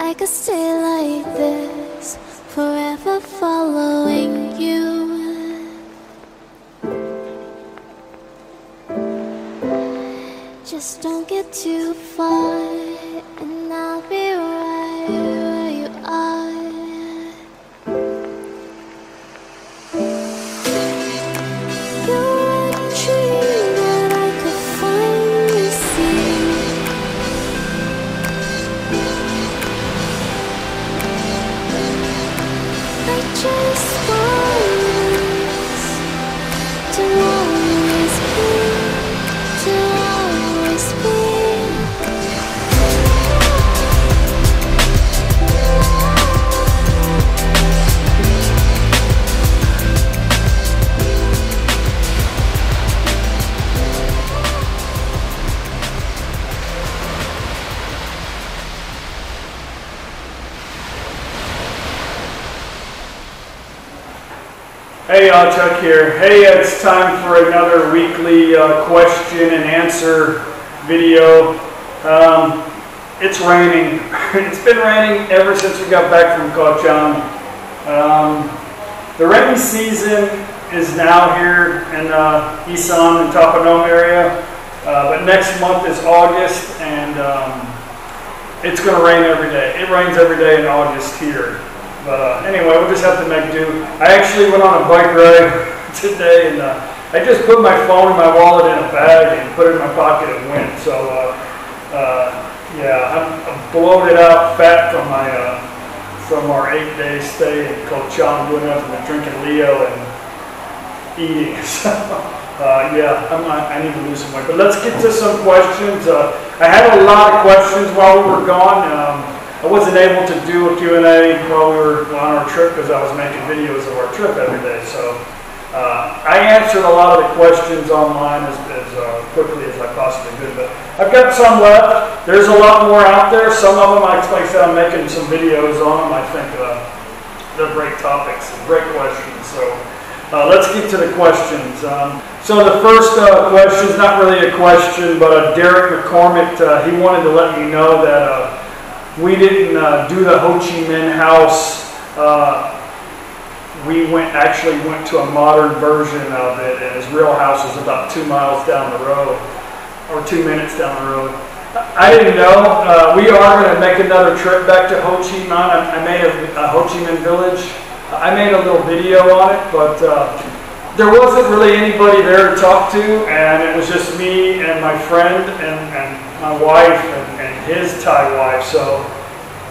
I could stay like this, forever following you. Just don't get too far, and I'll be right where you are. You're a dream that I could finally see. I just want us to always be, to always be. Hey, Chuck here. Hey, it's time for another weekly question and answer video. It's raining. It's been raining ever since we got back from Koh Chang. The rainy season is now here in Isan and Tapanong area, but next month is August, and it's going to rain every day. It rains every day in August here. But anyway, we'll just have to make do. I actually went on a bike ride today, and I just put my phone and my wallet in a bag and put it in my pocket and went. So yeah, I'm bloated out, fat from our 8-day stay in Koh Chang, doing nothing but drinking Leo and eating. So yeah, I need to lose some weight. But let's get to some questions. I had a lot of questions while we were gone. I wasn't able to do a Q&A while we were on our trip because I was making videos of our trip every day. So I answered a lot of the questions online as quickly as I possibly could. But I've got some left. There's a lot more out there. Some of them, like I said, I'm making some videos on them. I think they're great topics, great questions. So let's get to the questions. So the first question is not really a question, but Derek McCormick, he wanted to let me know that we didn't do the Ho Chi Minh House. We actually went to a modern version of it, and his real house is about 2 miles down the road, or 2 minutes down the road. I didn't know. We are going to make another trip back to Ho Chi Minh. I made a Ho Chi Minh village. I made a little video on it, but there wasn't really anybody there to talk to, and it was just me and my friend and my wife and his Thai wife. So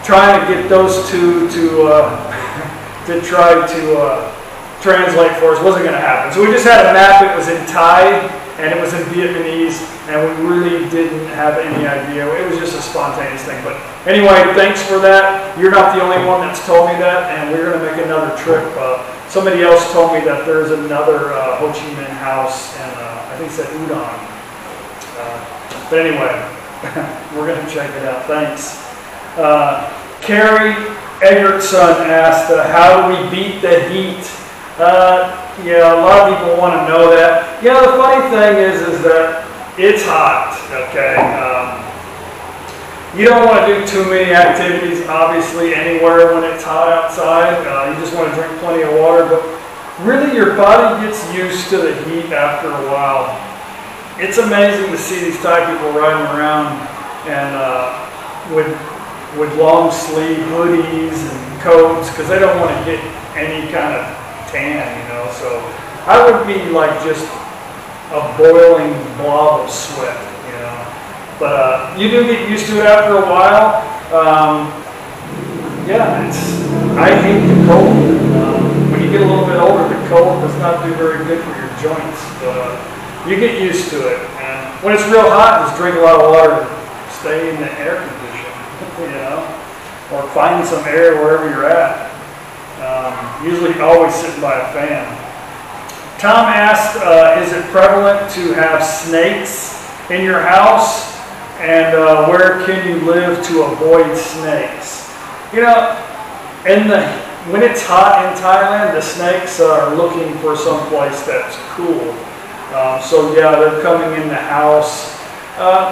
trying to get those two to try to translate for us wasn't going to happen. So we just had a map. It was in Thai and it was in Vietnamese, and we really didn't have any idea. It was just a spontaneous thing. But anyway, thanks for that. You're not the only one that's told me that, and we're going to make another trip. Somebody else told me that there's another Ho Chi Minh House, and I think it's at Udon. But anyway, we're going to check it out. Thanks. Carrie Eggertson asked, how do we beat the heat? Yeah, a lot of people want to know that. Yeah, the funny thing is that it's hot, okay? You don't want to do too many activities, obviously, anywhere when it's hot outside. You just want to drink plenty of water, but really your body gets used to the heat after a while. It's amazing to see these Thai people riding around and with long sleeve hoodies and coats because they don't want to get any kind of tan, you know. So I would be like just a boiling blob of sweat, you know. But you do get used to it after a while. Yeah, I hate the cold. When you get a little bit older, the cold does not do very good for your joints. But you get used to it. And when it's real hot, just drink a lot of water and stay in the air condition, you know, or find some air wherever you're at. Usually always sitting by a fan. Tom asked, is it prevalent to have snakes in your house? And where can you live to avoid snakes? You know, when it's hot in Thailand, the snakes are looking for some place that's cool. So yeah, they're coming in the house.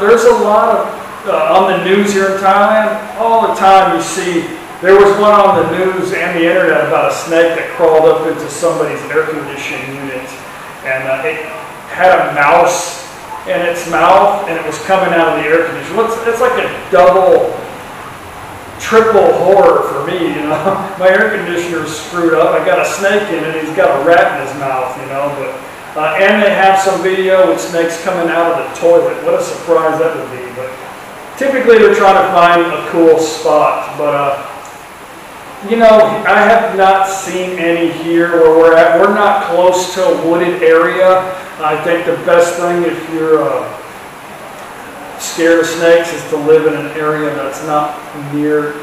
There's a lot of on the news here in Thailand, all the time you see, there was one on the news and the internet about a snake that crawled up into somebody's air conditioning unit, and it had a mouse in its mouth, and it was coming out of the air conditioner. It's like a double, triple horror for me, you know. My air conditioner's screwed up. I got a snake in it. He's got a rat in his mouth, you know. But and they have some video with snakes coming out of the toilet. What a surprise that would be. But typically they're trying to find a cool spot. But you know, I have not seen any here where we're at. We're not close to a wooded area. I think the best thing if you're scared of snakes is to live in an area that's not near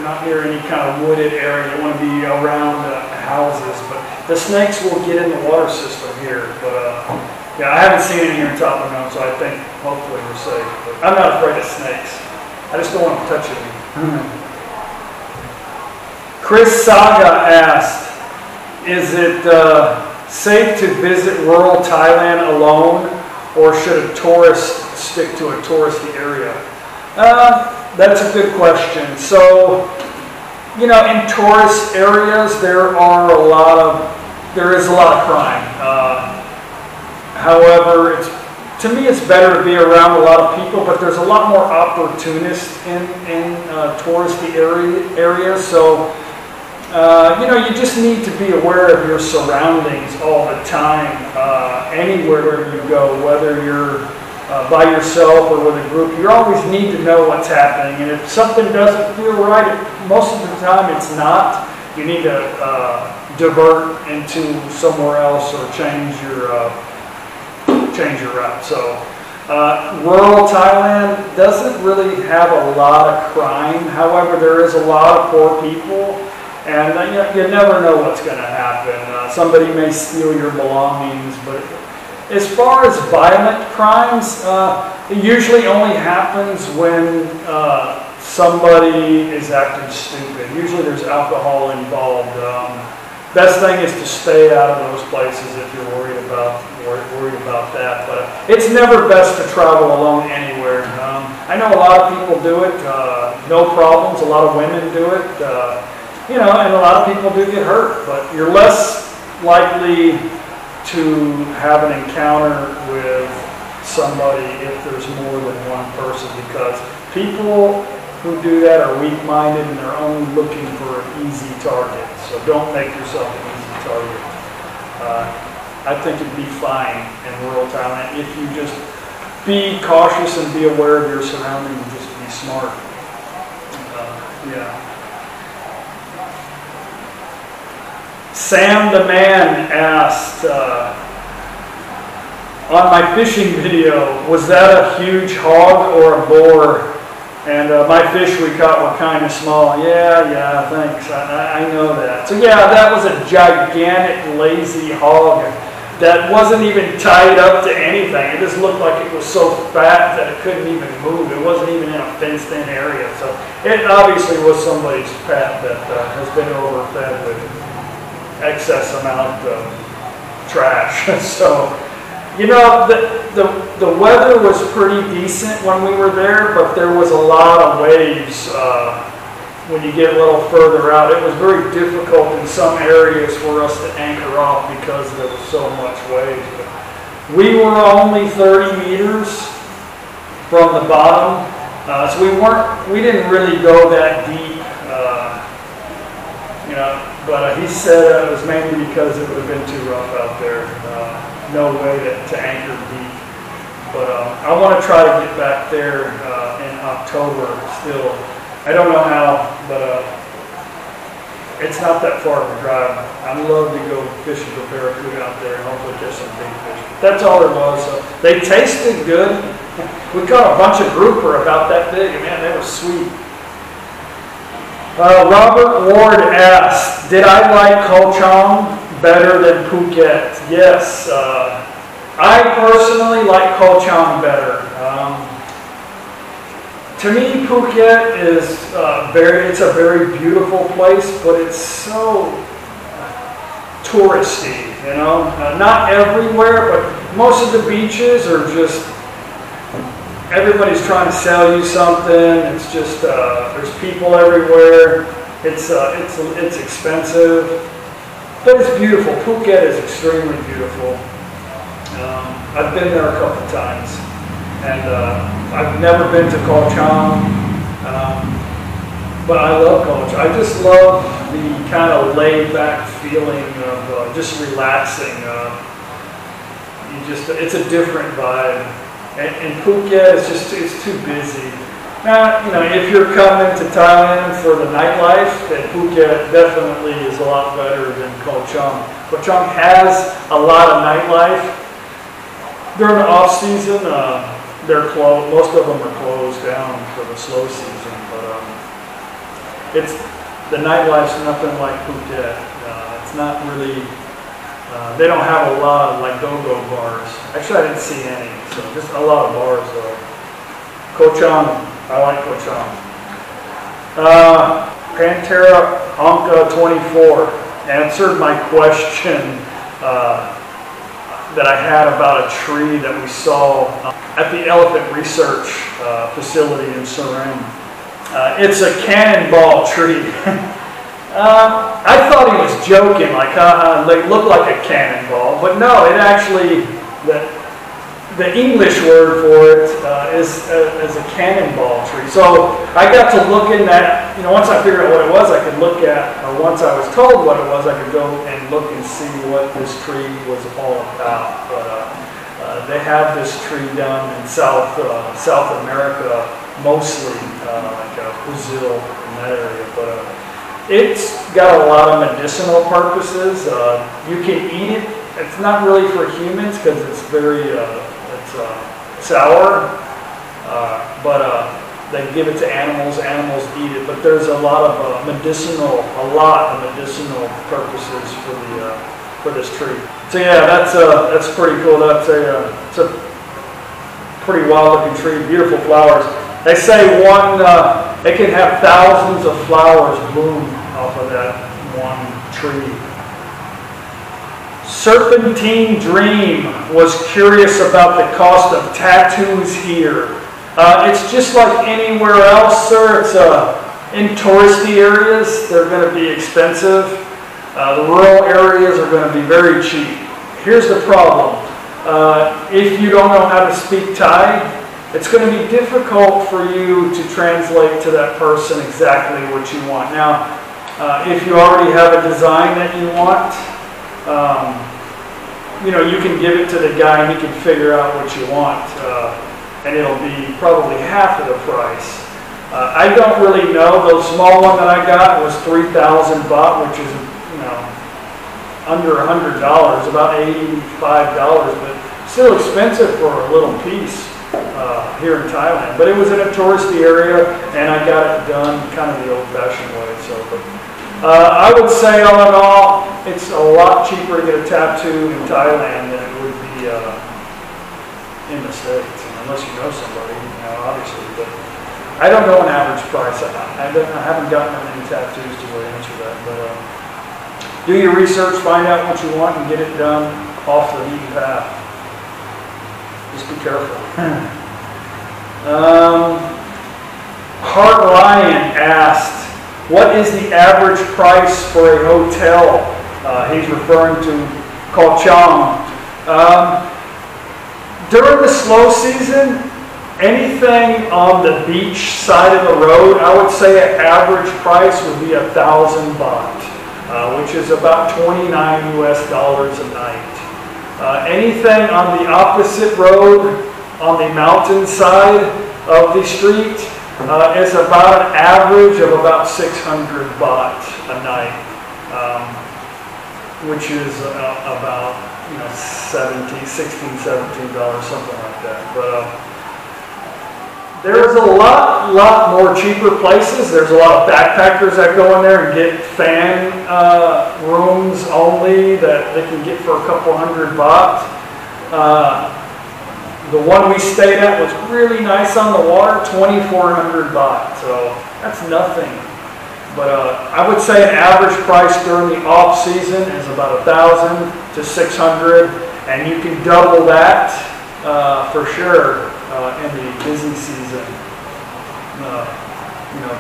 not near any kind of wooded area. You want to be around houses, but the snakes will get in the water system here. But yeah, I haven't seen any here in Topinam, so I think hopefully we're safe. But I'm not afraid of snakes. I just don't want them touching me. Chris Saga asked, is it safe to visit rural Thailand alone, or should a tourist stick to a touristy area? That's a good question. So, you know, in tourist areas there is a lot of crime. However, to me it's better to be around a lot of people, but there's a lot more opportunists in touristy areas. So, you know, you just need to be aware of your surroundings all the time, anywhere you go, whether you're by yourself or with a group. You always need to know what's happening, and if something doesn't feel right, most of the time it's not. You need to divert into somewhere else or change your route. So rural Thailand doesn't really have a lot of crime. However, there is a lot of poor people, and you never know what's going to happen. Somebody may steal your belongings, but as far as violent crimes, it usually only happens when somebody is acting stupid. Usually there's alcohol involved. Best thing is to stay out of those places if you're worried about that. But it's never best to travel alone anywhere. I know a lot of people do it, no problems. A lot of women do it, you know, and a lot of people do get hurt. But you're less likely to have an encounter with somebody if there's more than one person, because people who do that are weak-minded and they're only looking for an easy target. So don't make yourself an easy target. I think it'd be fine in rural Thailand if you just be cautious and be aware of your surroundings and just be smart. Yeah. Sam the Man asked, on my fishing video, was that a huge hog or a boar? And my fish we caught were kind of small. Yeah, thanks. I know that. So yeah, that was a gigantic lazy hog that wasn't even tied up to anything. It just looked like it was so fat that it couldn't even move. It wasn't even in a fenced-in area. So it obviously was somebody's pet that has been overfed with excess amount of trash. So, you know, the weather was pretty decent when we were there, but there was a lot of waves when you get a little further out. It was very difficult in some areas for us to anchor off because there was so much waves. But we were only 30 meters from the bottom, so we didn't really go that deep, you know. But he said it was mainly because it would have been too rough out there. No way to anchor deep. But I want to try to get back there in October still. I don't know how, but it's not that far of a drive. I'd love to go fishing for barracuda out there and hopefully catch some big fish. That's all there was. So they tasted good. We caught a bunch of grouper about that big, and man, they were sweet. Robert Ward asked, did I like Koh Chang better than Phuket? Yes. I personally like Koh Chang better. To me, Phuket is it's a very beautiful place, but it's so touristy, you know. Not everywhere, but most of the beaches are just everybody's trying to sell you something. It's just there's people everywhere. It's expensive, but it's beautiful. Phuket is extremely beautiful. I've been there a couple times, and I've never been to Koh Chang, but I love Koh Chang. I just love the kind of laid-back feeling of just relaxing. It's a different vibe. And Phuket it's too busy. Now, you know, if you're coming to Thailand for the nightlife, then Phuket definitely is a lot better than Koh Chang. Koh Chang has a lot of nightlife. During the off season, they're closed. Most of them are closed down for the slow season. But the nightlife's nothing like Phuket. It's not really. They don't have a lot of like go-go bars. Actually, I didn't see any. So just a lot of bars though. Koh Chang, I like Koh Chang. Pantera Anka 24 answered my question that I had about a tree that we saw at the Elephant Research Facility in Surin. It's a cannonball tree. I thought he was joking, like, they look like a cannonball, but no, it actually, the English word for it is a cannonball tree. So I got to look in that, you know, once I figured out what it was, I could look at, or once I was told what it was, I could go and look and see what this tree was all about. But they have this tree down in South America, mostly, like Brazil, in that area. But it's got a lot of medicinal purposes. You can eat it. It's not really for humans because it's very sour, but they give it to animals. Animals eat it. But there's a lot of medicinal purposes for this tree. So yeah, that's pretty cool. It's a pretty wild looking tree. Beautiful flowers. They say it can have thousands of flowers bloom off of that one tree. Serpentine Dream was curious about the cost of tattoos here. It's just like anywhere else, sir. It's in touristy areas, they're going to be expensive. The rural areas are going to be very cheap. Here's the problem. If you don't know how to speak Thai, it's going to be difficult for you to translate to that person exactly what you want. Now, if you already have a design that you want, you know, you can give it to the guy and he can figure out what you want, and it'll be probably half of the price. I don't really know. The small one that I got was 3,000 baht, which is, you know, under $100, about $85, but still expensive for a little piece. Here in Thailand, but it was in a touristy area, and I got it done kind of the old-fashioned way. So, but I would say, all in all, it's a lot cheaper to get a tattoo in Thailand than it would be in the States, unless you know somebody, you know, obviously. But I don't know an average price. I haven't gotten that many tattoos to really answer that. But do your research, find out what you want, and get it done off the beaten path. Just be careful. Hart Ryan asked, what is the average price for a hotel? He's referring to Koh Chang. During the slow season, anything on the beach side of the road, I would say an average price would be 1,000 baht, which is about $29 US a night. Anything on the opposite road, on the mountain side of the street, is about an average of about 600 baht a night, which is about, you know, $16, $17, something like that. But there's a lot more cheaper places. There's a lot of backpackers that go in there and get fan rooms only that they can get for a couple hundred baht. The one we stayed at was really nice on the water, 2,400 baht. So that's nothing. But I would say an average price during the off season is about 1,000 to 600, and you can double that for sure in the busy season. You know,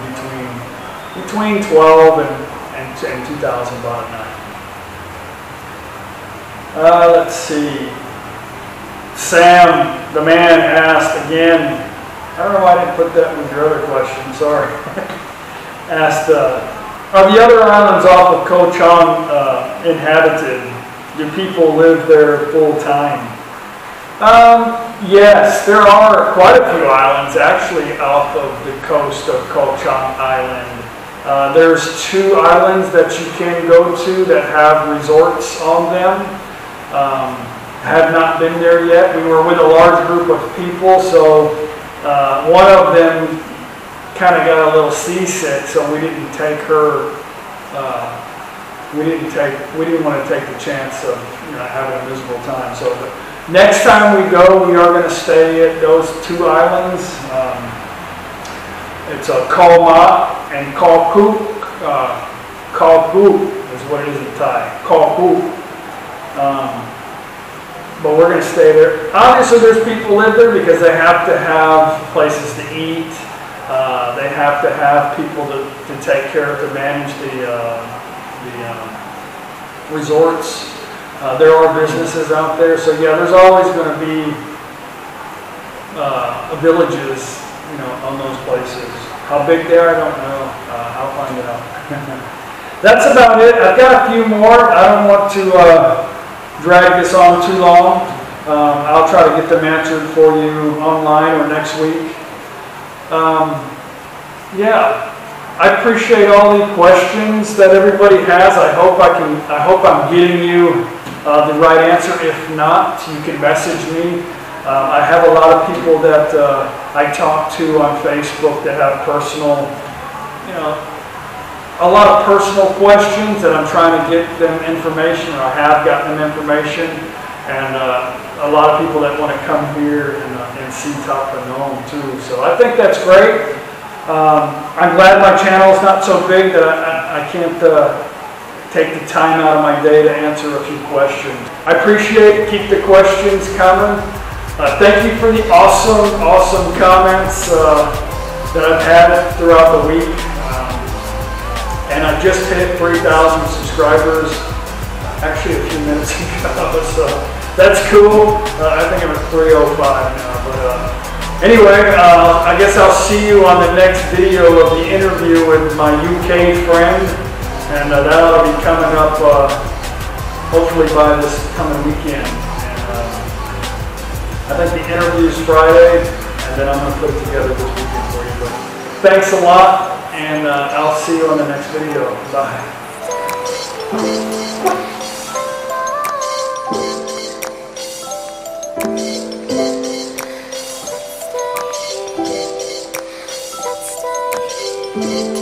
between 12 and 2,000 baht a night. Let's see. Sam, the man, asked again. I don't know why I didn't put that with your other question. Sorry. Asked, are the other islands off of Koh Chang inhabited? Do people live there full time? Yes, there are quite a few islands actually off of the coast of Koh Chang Island. There's 2 islands that you can go to that have resorts on them. Have not been there yet. We were with a large group of people, so one of them kind of got a little seasick, so we didn't take her. We didn't want to take the chance of having a miserable time. So next time we go, we are going to stay at those 2 islands. It's a Koh Ma and Koh Phuc. Koh Phuc is what it is in Thai. Koh Phuc. But we're going to stay there. Obviously, there's people live there because they have to have places to eat. They have to have people to take care of, to manage the resorts. There are businesses out there, so yeah, there's always going to be villages, on those places. How big they are, I don't know. I'll find out. That's about it. I've got a few more. I don't want to drag this on too long. I'll try to get them answered for you online or next week. Yeah, I appreciate all the questions that everybody has. I hope I'm getting you the right answer. If not, you can message me. I have a lot of people that I talk to on Facebook that have personal, a lot of personal questions that I'm trying to get them information, or I have gotten them information, and a lot of people that want to come here and see Thap Phnom too. So I think that's great. I'm glad my channel is not so big that I can't take the time out of my day to answer a few questions. I appreciate it. Keep the questions coming. Thank you for the awesome comments that I've had throughout the week. And I just hit 3,000 subscribers actually a few minutes ago, so that's cool. I think I'm at 305 now, but anyway, I guess I'll see you on the next video of the interview with my UK friend, and that ought to be coming up hopefully by this coming weekend. And I think the interview is Friday, and then I'm going to put it together this weekend for you. But thanks a lot. And I'll see you on the next video. Bye. Let's stay.